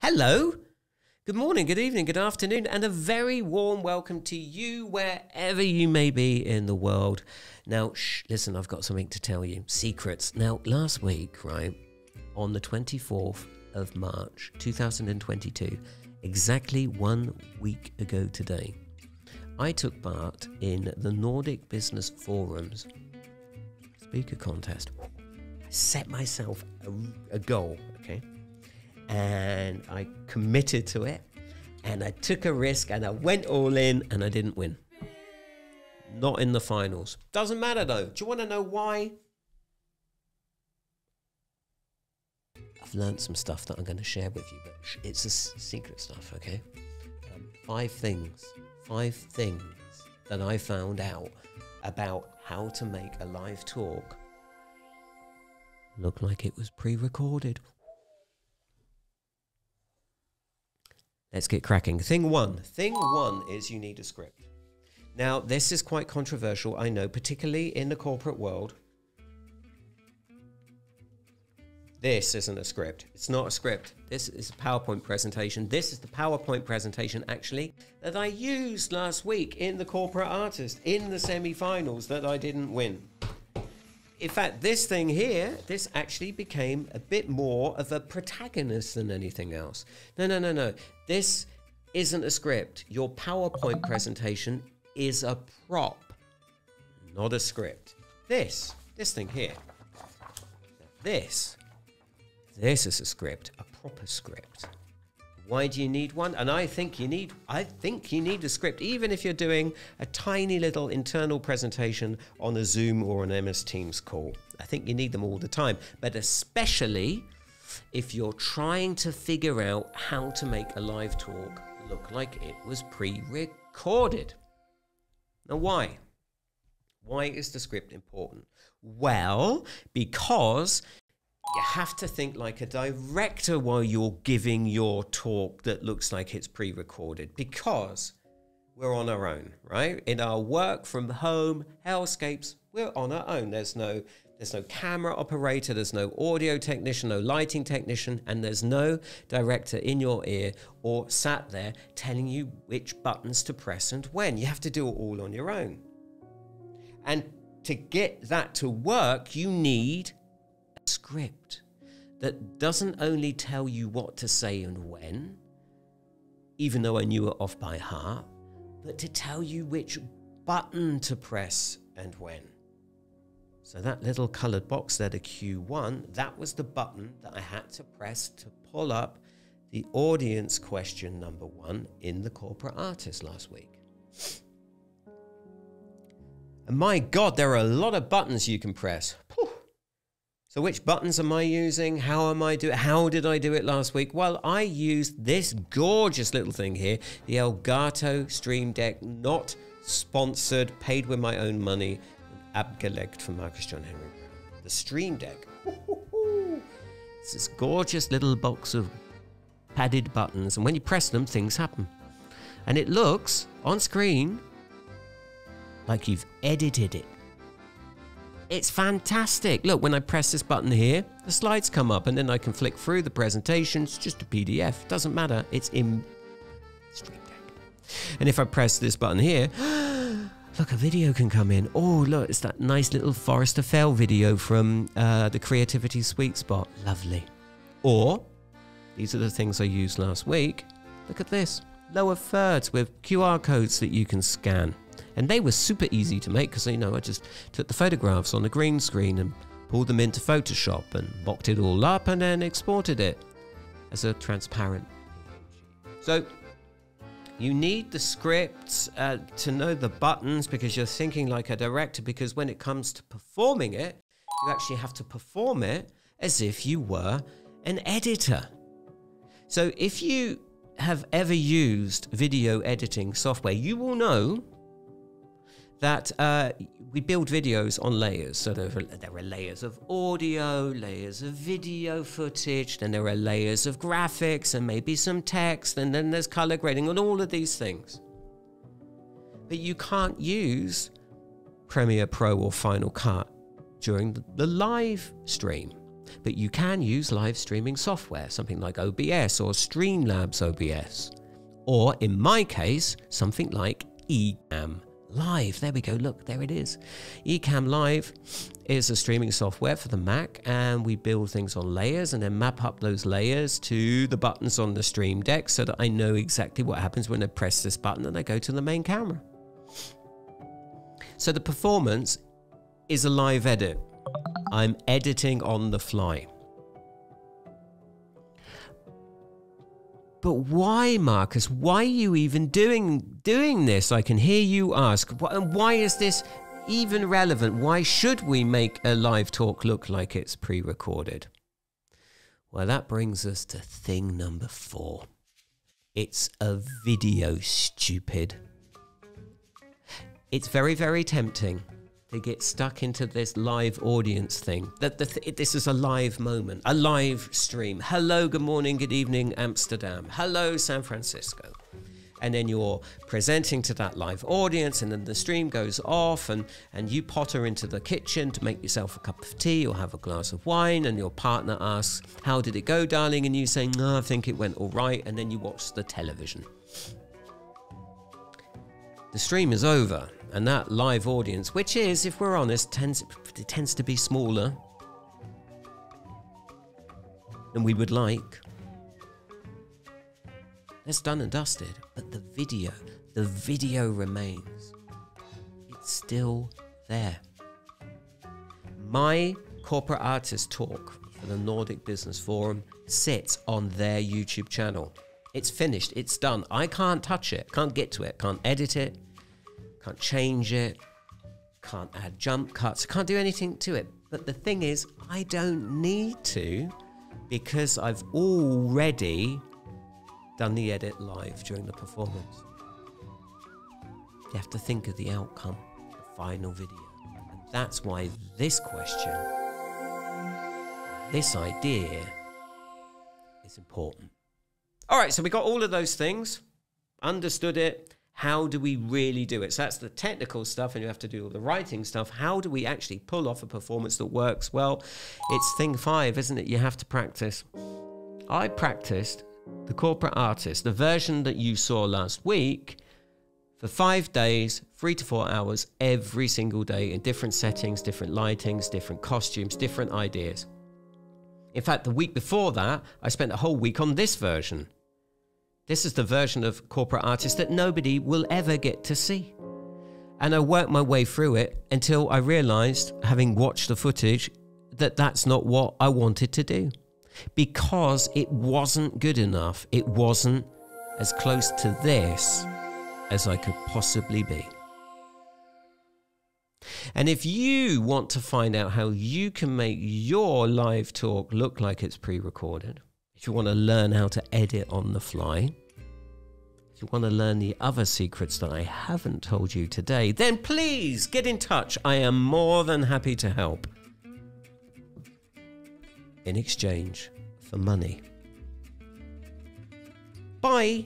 Hello, good morning, good evening, good afternoon, and a very warm welcome to you wherever you may be in the world. Now, listen, I've got something to tell you. Secrets. Now, last week, right, on the 24th of March, 2022, exactly 1 week ago today, I took part in the Nordic Business Forum's speaker contest. I set myself a goal, okay? And I committed to it, and I took a risk, and I went all in, and I didn't win. Not in the finals. Doesn't matter though. Do you want to know why? I've learned some stuff that I'm going to share with you, but it's secret stuff, okay? 5 things that I found out about how to make a live talk look like it was pre-recorded. Let's get cracking. Thing one is you need a script. Now, this is quite controversial, I know, particularly in the corporate world. This isn't a script. It's not a script. This is a PowerPoint presentation. This is the PowerPoint presentation, actually, that I used last week in the Corporate Artist, in the semi-finals that I didn't win. In fact, this thing here, this actually became a bit more of a protagonist than anything else. No. This isn't a script. Your PowerPoint presentation is a prop, not a script. This thing here, this is a script, a proper script. Why do you need one? And I think you need a script, even if you're doing a tiny little internal presentation on a Zoom or an MS Teams call. I think you need them all the time, but especially if you're trying to figure out how to make a live talk look like it was pre-recorded. Now, why? Why is the script important? Well, because you have to think like a director while you're giving your talk that looks like it's pre-recorded, because we're on our own, right? In our work from home hellscapes, we're on our own. There's no camera operator, there's no audio technician, no lighting technician, and there's no director in your ear or sat there telling you which buttons to press and when. You have to do it all on your own. And to get that to work, you need script that doesn't only tell you what to say and when, even though I knew it off by heart, but to tell you which button to press and when. So that little colored box there, the Q1, that was the button that I had to press to pull up the audience question number 1 in the Corporate Artist last week. And my God, there are a lot of buttons you can press. Whew. So which buttons am I using? How did I do it last week? Well, I used this gorgeous little thing here, the Elgato Stream Deck, not sponsored, paid with my own money, abgelegt from Marcus John Henry Brown. The Stream Deck. It's this gorgeous little box of padded buttons, and when you press them, things happen. And it looks, on screen, like you've edited it. It's fantastic. Look, when I press this button here, the slides come up, and then I can flick through the presentation. It's just a PDF. Doesn't matter. It's in Stream Deck. And if I press this button here, look, a video can come in. Oh, look, it's that nice little Forrester Fell video from the Creativity Sweet Spot. Lovely. Or, these are the things I used last week. Look at this. Lower thirds with QR codes that you can scan. And they were super easy to make because, I just took the photographs on the green screen and pulled them into Photoshop and mocked it all up and then exported it as a transparent. So you need the scripts to know the buttons, because you're thinking like a director, because when it comes to performing it, you actually have to perform it as if you were an editor. So if you have ever used video editing software, you will know that we build videos on layers. So there are layers of audio, layers of video footage, then there are layers of graphics and maybe some text, and then there's color grading and all of these things. But you can't use Premiere Pro or Final Cut during the live stream. But you can use live streaming software, something like OBS or Streamlabs OBS. Or in my case, something like Ecamm Live. There we go. Look, there it is. Ecamm Live is a streaming software for the Mac, and we build things on layers and then map up those layers to the buttons on the stream deck so that I know exactly what happens when I press this button and I go to the main camera. So the performance is a live edit. I'm editing on the fly. But why, Marcus? Why are you even doing this? I can hear you ask. Why is this even relevant? Why should we make a live talk look like it's pre-recorded? Well, that brings us to thing number 4. It's a video, stupid. It's very, very tempting to get stuck into this live audience thing. This is a live moment, a live stream. Hello, good morning, good evening, Amsterdam. Hello, San Francisco. And then you're presenting to that live audience, and then the stream goes off, and you potter into the kitchen to make yourself a cup of tea or have a glass of wine, and your partner asks, how did it go, darling? And you say, no, I think it went all right. And then you watch the television. The stream is over. And that live audience, which is, if we're honest, tends to be smaller than we would like. It's done and dusted, but the video remains. It's still there. My corporate artist talk for the Nordic Business Forum sits on their YouTube channel. It's finished, it's done. I can't touch it, can't get to it, can't edit it. Can't change it, can't add jump cuts, can't do anything to it. But the thing is, I don't need to, because I've already done the edit live during the performance. You have to think of the outcome, the final video. And that's why this question, this idea is important. All right, so we got all of those things, understood it. How do we really do it? So that's the technical stuff, and you have to do all the writing stuff. How do we actually pull off a performance that works? Well, it's thing 5, isn't it? You have to practice. I practiced the corporate artist, the version that you saw last week, for 5 days, 3 to 4 hours, every single day, in different settings, different lightings, different costumes, different ideas. In fact, the week before that, I spent a whole week on this version. This is the version of corporate artist that nobody will ever get to see. And I worked my way through it until I realized, having watched the footage, that that's not what I wanted to do. Because it wasn't good enough. It wasn't as close to this as I could possibly be. And if you want to find out how you can make your live talk look like it's pre-recorded, if you want to learn how to edit on the fly, if you want to learn the other secrets that I haven't told you today, then please get in touch. I am more than happy to help. In exchange for money. Bye.